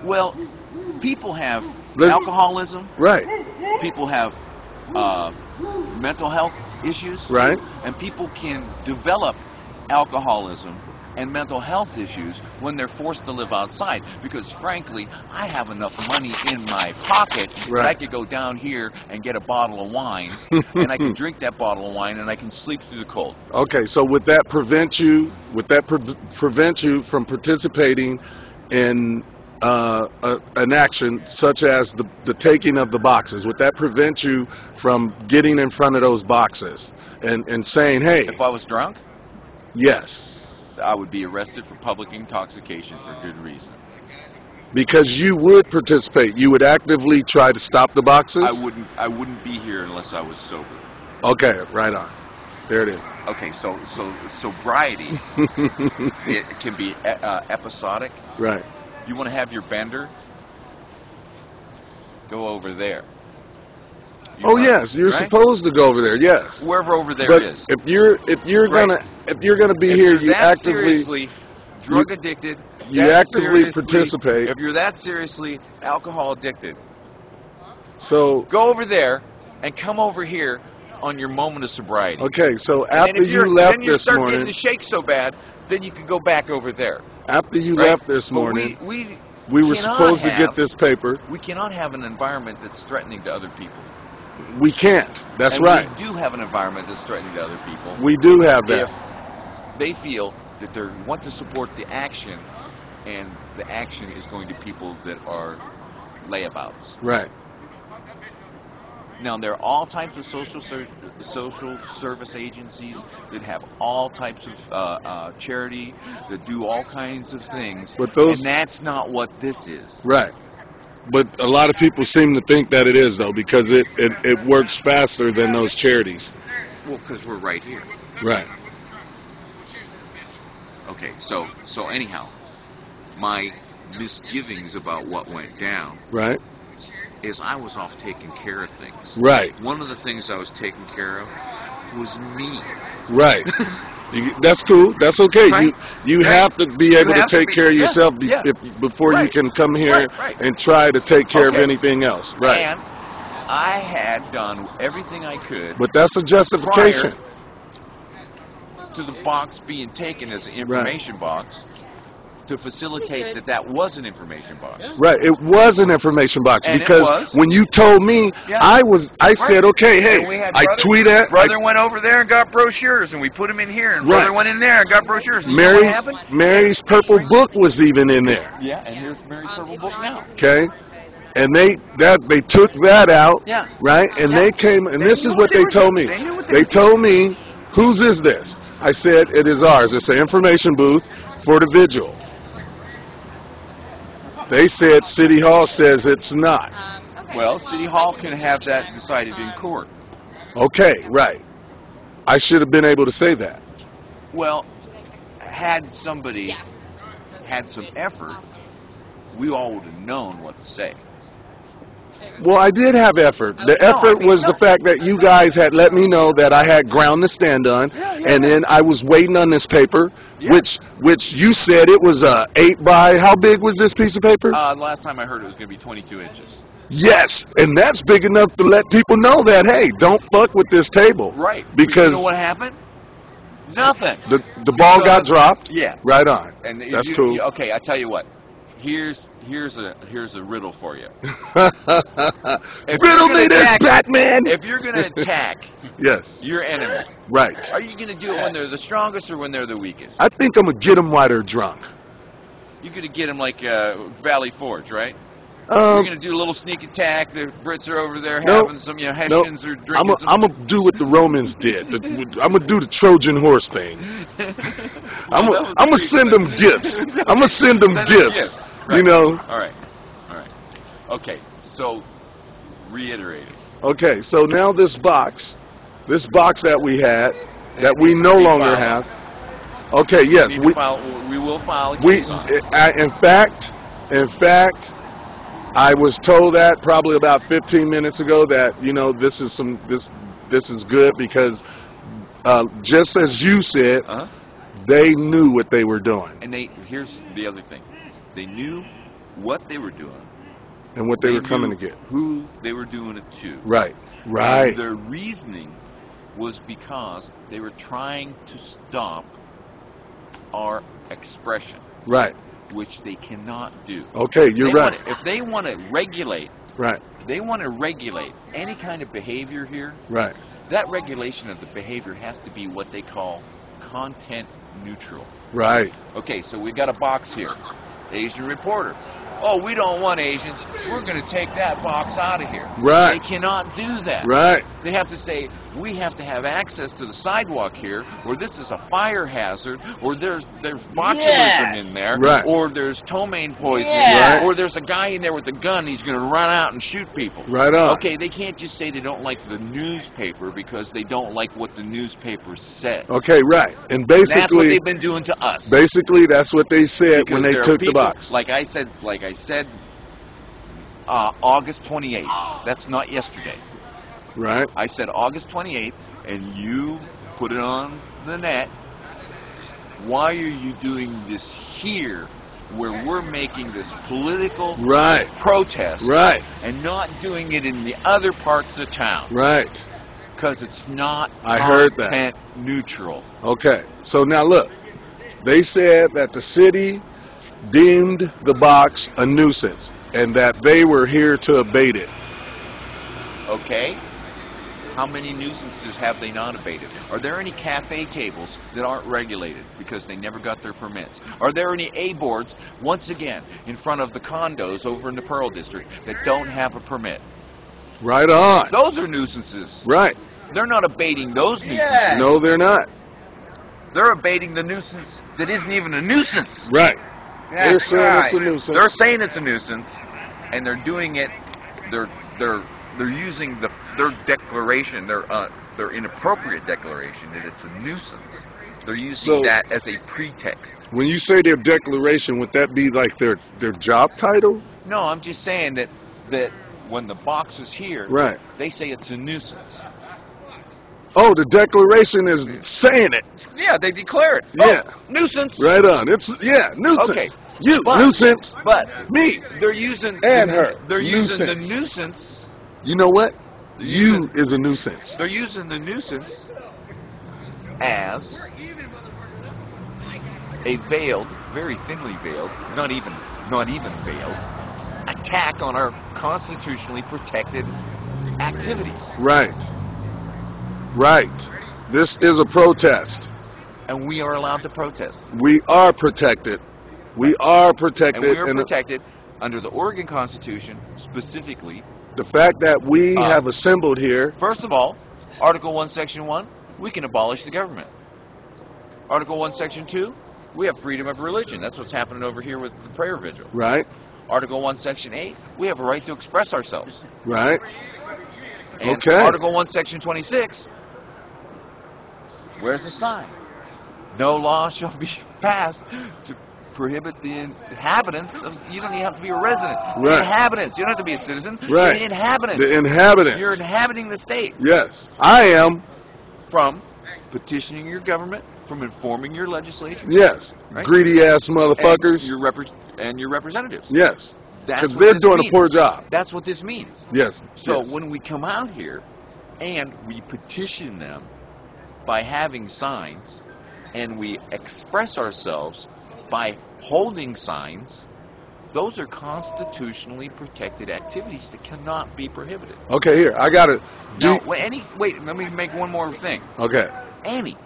Well, people have Let's- alcoholism. Right. People have mental health issues. Right. And people can develop alcoholism and mental health issues when they're forced to live outside. Because frankly, I have enough money in my pocket that I Right. could go down here and get a bottle of wine, and I can drink that bottle of wine, and I can sleep through the cold. Okay, so would that prevent you? Prevent you from participating in an action such as the taking of the boxes? Would that prevent you from getting in front of those boxes and saying, "Hey, If I was drunk, yes," I would be arrested for public intoxication for good reason. because you would participate. You would actively try to stop the boxes. I wouldn't be here unless I was sober. Okay, right on. There it is. Okay, so sobriety, it can be episodic. Right. You want to have your bender? Go over there. You Oh want- yes, you're right? supposed to go over there. Yes. Wherever over there But is. if you're Right. gonna be If here, you're you that actively seriously drug addicted, you that actively seriously- participate. If you're that seriously alcohol addicted, So go over there and come over here on your moment of sobriety. okay, so And then after if you you're- left then you this start morning, getting the shake so bad, then you can go back over there. after you right? left this But morning, we we were cannot supposed to have- get this paper. We cannot have an environment that's threatening to other people. We can't. That's And right. We do have an environment that's threatening to other people. We do have that. If they feel that they want to support the action, and the action is going to people that are layabouts. Right. Now, there are all types of social service agencies that have all types of charity that do all kinds of things, But those- and that's not what this is. Right. But a lot of people seem to think that it is though, because it works faster than those charities. Well, because we're right here. Right. Okay, so anyhow, my misgivings about what went down Right. is I was off taking care of things. Right. One of the things I was taking care of was me. Right. That's cool. That's okay. Right. You Right. have to be able to have to take be- care of yeah, yourself yeah. before you Right. can come here Right. and try to take care of Okay. anything else. Right. And I had done everything I could But that's a justification. to the box being taken as an information box to facilitate that was an information box. Right. It was an information box And it because was. when you told me, Yeah. I said, okay, hey, And we had I brother- tweet at Brother went over there and got brochures, and we put them in here, and Right. brother went in there and got brochures. And you know what happened? Mary's purple book was even in there. Yeah, and here's Mary's Purple Book now. Okay. And they took that out, Yeah. right? And Yeah. they came, and They this knew is what what they they were told doing. me. They knew what they They were told me, whose is this? I said, it is ours. It's an information booth for the vigil. They said City Hall says it's not. Well, City Hall can have that decided in court. Okay, right. I should have been able to say that. Well, had somebody had some effort, we all would have known what to say. Well, I did have effort. The No, effort I mean, was no. the fact that you guys had let me know that I had ground to stand on, and then I was waiting on this paper, Yeah. which you said it was 8 by. How big was this piece of paper? Last time I heard it was going to be 22 inches. Yes, and that's big enough to let people know that hey, don't fuck with this table. Right. But Because you know what happened? Nothing. the ball got Because- dropped. Yeah. Right on. And if That's you- cool. Okay, I tell you what. Here's a riddle for you. If Riddle you're me gonna this, attack- Batman. If you're going to attack Yes. your enemy, Right. are you going to do it when they're the strongest or when they're the weakest? I think I'm gonna get them while they're drunk. You're going to get them like Valley Forge, right? You're Um, going to do a little sneak attack. The Brits are over there Nope. having some, Hessians are drinking I'm some. gonna do what the Romans did. I'm gonna do the Trojan horse thing. I'm gonna send them gifts. I'm gonna send them Send them gifts. gifts. You Right. know. All right. Okay, so reiterating. Okay, so now this box that we had, that It we needs no to be longer filed. have. Okay, yes, We will file a we case on it. in fact, I was told that probably about 15 minutes ago that this is good because just as you said, Uh-huh. they knew what they were doing. And here's the other thing. They knew what they were doing, and what they were coming knew to get. who they were doing it to. Right. And Right. their reasoning was because they were trying to stop our expression, Right. which they cannot do. Okay, you're right. If they want to regulate, Right. they want to regulate any kind of behavior here, Right. that regulation of the behavior has to be what they call content neutral. Right. Okay, so we got a box here. Asian reporter. Oh, we don't want Asians. We're going to take that box out of here. Right. They cannot do that. Right. They have to say, we have to have access to the sidewalk here, or this is a fire hazard, or there's botulism in there, Right. or there's ptomaine poisoning, Right. or there's a guy in there with a gun, he's going to run out and shoot people. Right on. Okay, they can't just say they don't like the newspaper because they don't like what the newspaper says. Okay, right. And That's what basically, they've been doing to us. basically that's what they said when Because they there are took the people- box. Like I said, August 28th. That's not yesterday. Right. I said August 28th, and you put it on the net. Why are you doing this here, where we're making this political Right. protest, Right. and not doing it in the other parts of town? Right. Because it's not I heard that. content neutral. Okay. So now look, they said that the city deemed the box a nuisance and that they were here to abate it. Okay? How many nuisances have they not abated? Are there any cafe tables that aren't regulated because they never got their permits? Are there any A boards, once again, in front of the condos over in the Pearl District that don't have a permit? Right on. Those are nuisances. Right. They're not abating those nuisances. No, they're not. They're abating the nuisance that isn't even a nuisance. Right. Yeah, They're saying right. it's a nuisance. They're saying it's a nuisance, and they're doing it. They're using their declaration, their inappropriate declaration that it's a nuisance. They're using So- that as a pretext. When you say their declaration, would that be like their job title? No, I'm just saying that when the box is here, Right. they say it's a nuisance. Oh, the declaration is saying it. Yeah, they declare it. Yeah. Oh, nuisance. Right on. It's nuisance. Okay. You But- nuisance. But Me. they're using And her. They're using Nuisance. the nuisance. You know what? They're You using- is a nuisance. They're using the nuisance as a veiled, very thinly veiled, not even veiled, attack on our constitutionally protected activities. Right. Right. This is a protest. And we are allowed to protest. We are protected. We are protected. And we are and protected under the Oregon Constitution, specifically. the fact that we have assembled here. First of all, Article 1, Section 1, we can abolish the government. Article 1, Section 2, we have freedom of religion. That's what's happening over here with the prayer vigil. Right. Article 1, Section 8, we have a right to express ourselves. Right. And Okay. Article 1, Section 26, where's the sign? No law shall be passed to prohibit the inhabitants of, you don't even have to be a resident. The Right. inhabitants. You don't have to be a citizen. Right. The inhabitants. The inhabitants. You're inhabiting the state. Yes. I am. From petitioning your government, from informing your legislature. Yes. Right. Greedy ass motherfuckers. And your representatives. Yes. That's Because what they're this doing means. a poor job. That's what this means. Yes. So yes. when we come out here and we petition them by having signs and we express ourselves by holding signs, those are constitutionally protected activities that cannot be prohibited. Okay, here I got it. Now, wait, let me make one more thing. Okay. Any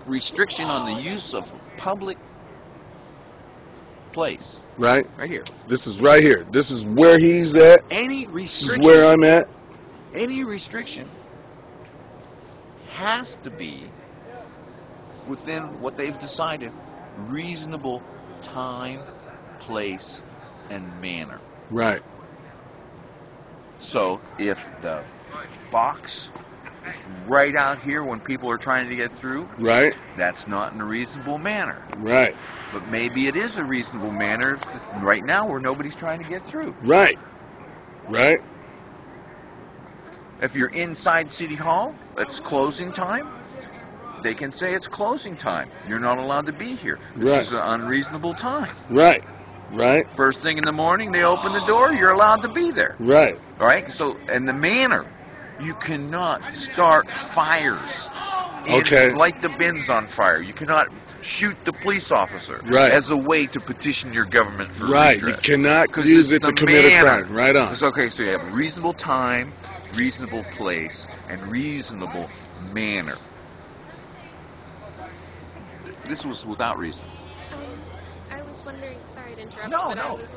restriction on the use of public place, Right. right here, This is right here. This is where he's at. any This is restriction, where I'm at. any restriction has to be within what they've decided, reasonable time, place, and manner. Right. So if the box is right out here when people are trying to get through, Right. that's not in a reasonable manner. Right. But maybe it is a reasonable manner right now where nobody's trying to get through. Right. Right. If you're inside City Hall, it's closing time, they can say it's closing time. You're not allowed to be here. This Right. is an unreasonable time. Right. Right. First thing in the morning, they open the door. You're allowed to be there. Right. All right. So, and the manner, you cannot start fires and Okay. light the bins on fire. You cannot shoot the police officer Right. as a way to petition your government for Right. You redress. cannot 'Cause use it's it to the commit a manner. crime. Right on. It's okay. So you have reasonable time, reasonable place, and reasonable manner. This was without reason. I was wondering, sorry to interrupt, No, but I no. was